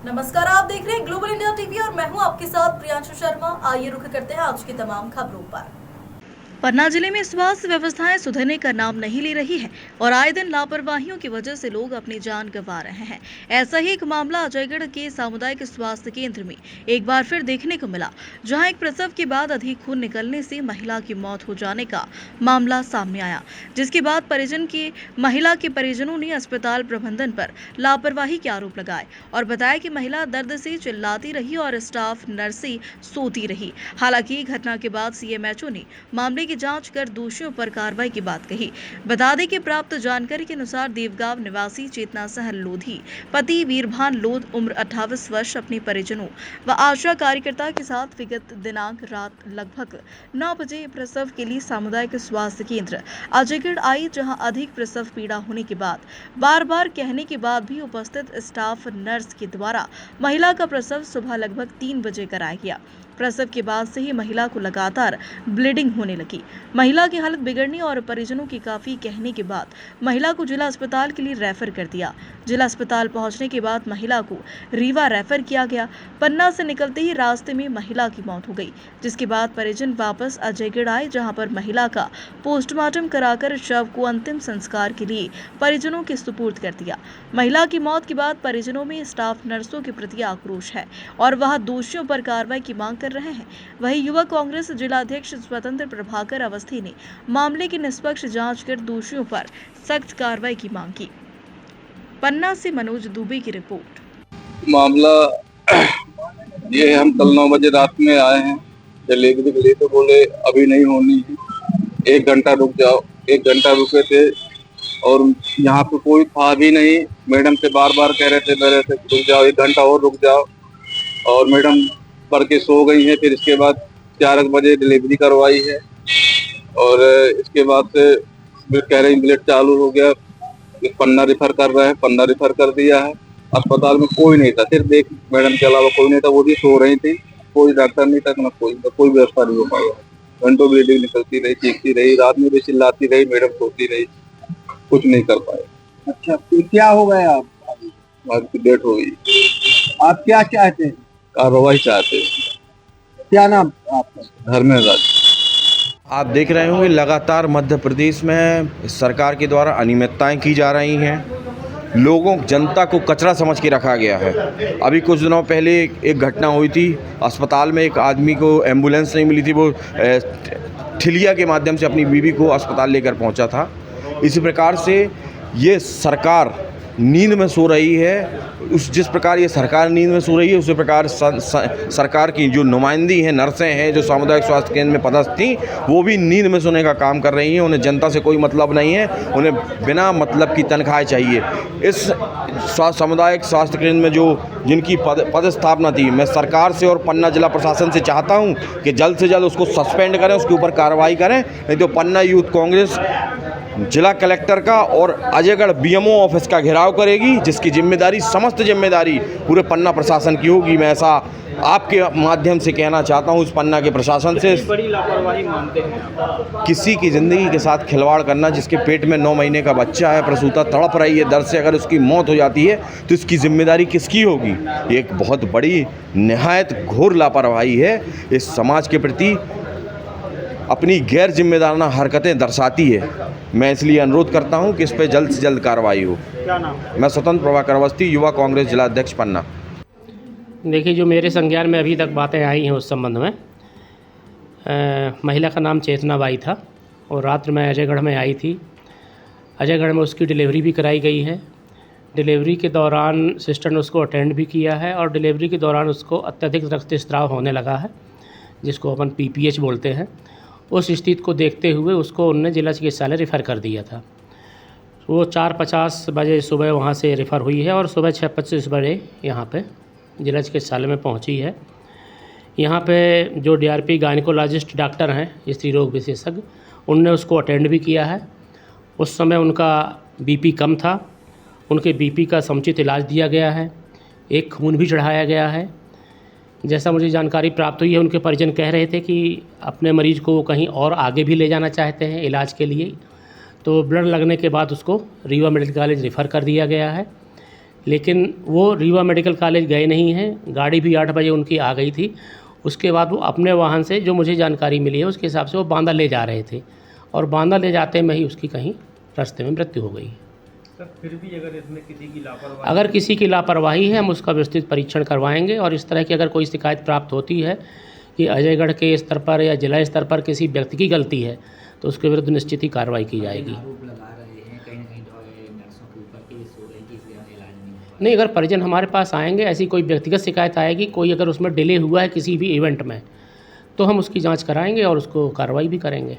नमस्कार, आप देख रहे हैं ग्लोबल इंडिया टीवी और मैं हूं आपके साथ प्रियांशु शर्मा। आइए रुख करते हैं आज की तमाम खबरों पर। पन्ना जिले में स्वास्थ्य व्यवस्थाएं सुधरने का नाम नहीं ले रही है और आए दिन लापरवाहियों की वजह से लोग अपनी जान गंवा रहे हैं। ऐसा ही एक मामला अजयगढ़ के सामुदायिक स्वास्थ्य केंद्र में एक बार फिर देखने को मिला, जहां एक प्रसव के बाद अधिक खून निकलने से महिला की मौत हो जाने का मामला सामने आया, जिसके बाद महिला के परिजनों ने अस्पताल प्रबंधन पर लापरवाही के आरोप लगाए और बताया कि महिला दर्द से चिल्लाती रही और स्टाफ नर्सें सोती रही। हालांकि घटना के बाद सीएमएचओ ने मामले की जांच कर दोषियों पर कार्रवाई की बात कही। बता दें कि प्राप्त जानकारी के अनुसार देवगांव निवासी चेतना सहल लोधी पति वीरभान लोध उम्र 28 वर्ष अपने परिजनों व आशा कार्यकर्ता के साथ विगत दिनांक रात लगभग 9 बजे प्रसव के लिए सामुदायिक स्वास्थ्य केंद्र अजयगढ़ आई, जहां अधिक प्रसव पीड़ा होने के बाद बार बार कहने के बाद भी उपस्थित स्टाफ नर्स के द्वारा महिला का प्रसव सुबह लगभग 3 बजे कराया गया। प्रसव के बाद से ही महिला को लगातार ब्लीडिंग होने लगी। महिला की हालत बिगड़ने और परिजनों के काफी कहने के बाद महिला को जिला अस्पताल के लिए रेफर कर दिया। जिला अस्पताल पहुंचने के बाद महिला को रीवा रेफर किया गया। पन्ना से निकलते ही रास्ते में महिला की मौत हो गई, जिसके बाद परिजन वापस अजयगढ़ आए, जहां पर महिला का पोस्टमार्टम कराकर शव को अंतिम संस्कार के लिए परिजनों के सुपुर्द कर दिया। महिला की मौत के बाद परिजनों में स्टाफ नर्सों के प्रति आक्रोश है और वह दोषियों पर कार्रवाई की मांग कर रहे हैं। वहीं युवा कांग्रेस जिलाध्यक्ष स्वतंत्र प्रभाकर अवस्थी ने मामले की निष्पक्ष जांच कर दोषियों पर सख्त कार्रवाई की मांग की। पन्ना से मनोज दुबे की रिपोर्ट। मामला ये हम कल 9 बजे रात में आए हैं डिलीवरी के लिए, तो बोले अभी नहीं होनी है, 1 घंटा रुक जाओ। 1 घंटा रुके थे और यहाँ पे कोई था भी नहीं। मैडम से बार बार कह रहे थे रुक जाओ, 1 घंटा और रुक जाओ, और मैडम पढ़ के सो गई है। फिर इसके बाद 4 बजे डिलीवरी करवाई है और इसके बाद से फिर कह रहे ब्लड चालू हो गया, पन्ना रेफर कर रहे हैं। पन्ना रेफर कर दिया है। अस्पताल में कोई नहीं था, सिर्फ एक मैडम के अलावा कोई नहीं था, वो भी सो रही थी। कोई डॉक्टर नहीं था, ना कोई व्यवस्था नहीं हो पाया। घंटों ब्लीडिंग निकलती रही, चीखती रही, रात में भी चिल्लाती रही, मैडम सोती रही, कुछ नहीं कर पाए। अच्छा, तो क्या हो गया? आपकी डेथ हो गई। आप क्या चाहते हैं? कार्रवाई चाहते हैं। क्या नाम आपका? धर्मेंद्र। आप देख रहे होंगे लगातार मध्य प्रदेश में सरकार के द्वारा अनियमितताएं की जा रही हैं। लोगों जनता को कचरा समझ के रखा गया है। अभी कुछ दिनों पहले एक घटना हुई थी अस्पताल में, एक आदमी को एम्बुलेंस नहीं मिली थी, वो ठिलिया के माध्यम से अपनी बीवी को अस्पताल लेकर पहुंचा था। इसी प्रकार से ये सरकार नींद में सो रही है। जिस प्रकार ये सरकार नींद में सो रही है, उसी प्रकार सरकार की जो नुमाइंदी हैं, नर्सें हैं, जो सामुदायिक स्वास्थ्य केंद्र में पदस्थ थी, वो भी नींद में सोने का काम कर रही हैं। उन्हें जनता से कोई मतलब नहीं है, उन्हें बिना मतलब की तनख्वाहें चाहिए। इस सामुदायिक स्वास्थ्य केंद्र में जो जिनकी पदस्थापना थी, मैं सरकार से और पन्ना जिला प्रशासन से चाहता हूँ कि जल्द से जल्द उसको सस्पेंड करें, उसके ऊपर कार्रवाई करें। नहीं तो पन्ना यूथ कांग्रेस जिला कलेक्टर का और अजयगढ़ बीएमओ ऑफिस का घेराव करेगी, जिसकी जिम्मेदारी, समस्त जिम्मेदारी पूरे पन्ना प्रशासन की होगी। मैं ऐसा आपके माध्यम से कहना चाहता हूं इस पन्ना के प्रशासन से। बड़ी लापरवाही मानते हैं किसी की ज़िंदगी के साथ खिलवाड़ करना, जिसके पेट में 9 महीने का बच्चा है, प्रसूता तड़प रही है दर्द से, अगर उसकी मौत हो जाती है तो इसकी जिम्मेदारी किसकी होगी? ये एक बहुत बड़ी निहायत घोर लापरवाही है। इस समाज के प्रति अपनी गैर जिम्मेदाराना हरकतें दर्शाती है। मैं इसलिए अनुरोध करता हूं कि इस पर जल्द से जल्द कार्रवाई हो। क्या नाम? मैं स्वतंत्र प्रभाकर अवस्थी, युवा कांग्रेस जिलाध्यक्ष पन्ना। देखिए, जो मेरे संज्ञान में अभी तक बातें आई हैं उस संबंध में, महिला का नाम चेतना बाई था और रात्र में अजयगढ़ में आई थी। अजयगढ़ में उसकी डिलीवरी भी कराई गई है। डिलीवरी के दौरान सिस्टर ने उसको अटेंड भी किया है और डिलीवरी के दौरान उसको अत्यधिक रक्तस्राव होने लगा है, जिसको अपन PPH बोलते हैं। उस स्थिति को देखते हुए उसको उन्होंने जिला चिकित्सालय रेफ़र कर दिया था। वो 4:50 बजे सुबह वहाँ से रेफ़र हुई है और सुबह 6:25 बजे यहाँ पे जिला चिकित्सालय में पहुँची है। यहाँ पे जो DRP गायनिकोलॉजिस्ट डॉक्टर हैं, स्त्री रोग विशेषज्ञ, उनने उसको अटेंड भी किया है। उस समय उनका BP कम था, उनके BP का समुचित इलाज दिया गया है, एक खून भी चढ़ाया गया है। जैसा मुझे जानकारी प्राप्त हुई है, उनके परिजन कह रहे थे कि अपने मरीज़ को कहीं और आगे भी ले जाना चाहते हैं इलाज के लिए, तो ब्लड लगने के बाद उसको रीवा मेडिकल कॉलेज रेफ़र कर दिया गया है। लेकिन वो रीवा मेडिकल कॉलेज गए नहीं हैं। गाड़ी भी 8 बजे उनकी आ गई थी। उसके बाद वो अपने वाहन से, जो मुझे जानकारी मिली है उसके हिसाब से, वो बांदा ले जा रहे थे और बांदा ले जाते में ही उसकी कहीं रास्ते में मृत्यु हो गई। सर फिर भी अगर इसमें किसी की लापरवाही, अगर किसी की लापरवाही है हम उसका विस्तृत परीक्षण करवाएंगे और इस तरह की अगर कोई शिकायत प्राप्त होती है कि अजयगढ़ के स्तर पर या जिला स्तर पर किसी व्यक्ति की गलती है तो उसके विरुद्ध निश्चित ही कार्रवाई की जाएगी। आरोप लगा रहे हैं कहीं ना कहीं नर्सों के ऊपर केस हो रहे हैं कि इसलिए इलाज नहीं हो नहीं, अगर परिजन हमारे पास आएंगे, ऐसी कोई व्यक्तिगत शिकायत आएगी, कोई अगर उसमें डिले हुआ है किसी भी इवेंट में, तो हम उसकी जांच कराएंगे और उसको कार्रवाई भी करेंगे।